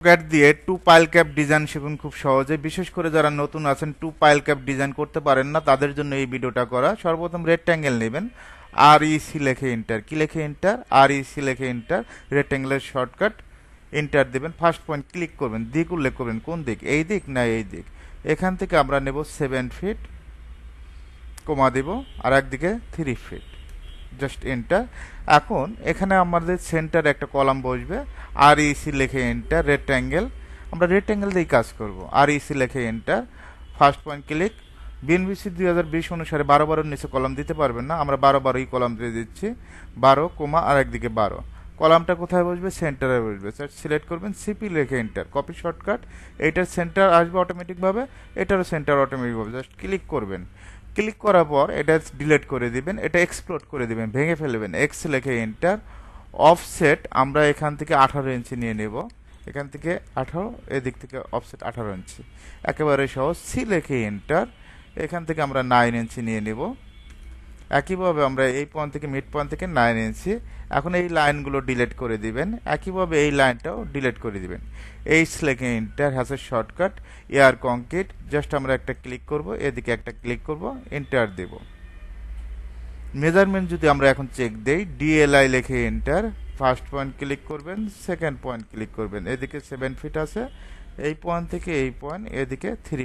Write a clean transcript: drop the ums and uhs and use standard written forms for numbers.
AutoCAD দিয়ে two pile cap design শিখুন খুব সহজে। বিশেষ করে যারা নতুন আছেন, টু পাইল ক্যাপ ডিজাইন করতে পারেন না, তাদের জন্য এই ভিডিওটা করা। সর্বপ্রথম রেক্ট্যাঙ্গেল নেবেন, আর ইসি লেখে এন্টার। কি লেখে এন্টার? আর ইসি লেখে এন্টার। রেক্ট্যাঙ্গেলের শর্টকাট এন্টার দেবেন। ফার্স্ট পয়েন্ট ক্লিক করবেন, দিক উল্লেখ করবেন, কোন দিক, এই দিক না এই দিক। এখান থেকে আমরা নেব 7 ফিট, কমা দেব, আর একদিকে 3 ফিট, জাস্ট এন্টার। এখন এখানে আমাদের সেন্টার একটা কলাম বসবে, আর ইসি লেখে এন্টার। রেক্ট্যাঙ্গেল, আমরা রেক্ট্যাঙ্গেল দিয়েই কাজ করব। আর ইসি লেখে enter. First point click. BNBC 2020 অনুসারে 12 নিচে কলাম দিতে পারবেন না, আমরা 12 কলাম দিয়ে দিচ্ছি। 12, কমা, আর একদিকে 12। কলামটা কোথায় বসবে? সেন্টারে বসবে। সিলেক্ট করবেন, সিপি লেখে এন্টার। Copy shortcut. এইটার সেন্টার আসবে অটোমেটিকভাবে, এটারও সেন্টার অটোমেটিকভাবে, জাস্ট ক্লিক করবেন। ক্লিক করার পর এটা ডিলিট করে দিবেন, এটা এক্সপ্লোড করে দিবেন, ভেঙে ফেলবেন। এক্স লেখে এন্টার। অফসেট আমরা এখান থেকে 18 ইঞ্চি নিয়ে নেব, এখান থেকে 18, এদিক থেকে অফসেট 18 ইঞ্চি, একেবারে সহজ। সি লেখে এন্টার। এখান থেকে আমরা 9 ইঞ্চি নিয়ে নেব। একইভাবে আমরা এই পয়েন্ট থেকে, মিড পয়েন্ট থেকে 9 ইঞ্চি। এখন এই লাইনগুলো ডিলিট করে দিবেন, একইভাবে এই লাইনটাও ডিলিট করে দিবেন। এইচ লেখে এন্টার, হ্যাসের শর্টকাট এয়ার কংক্রিট। জাস্ট আমরা একটা ক্লিক করব, এদিকে একটা ক্লিক করব, এন্টার দেব। মেজারমেন্ট যদি আমরা এখন চেক দেই, ডিএলআই লেখে এন্টার। ফার্স্ট পয়েন্ট ক্লিক করবেন, সেকেন্ড পয়েন্ট ক্লিক করবেন, এদিকে 7 ফিট আছে, এই পয়েন্ট থেকে এই পয়েন্ট, এদিকে 3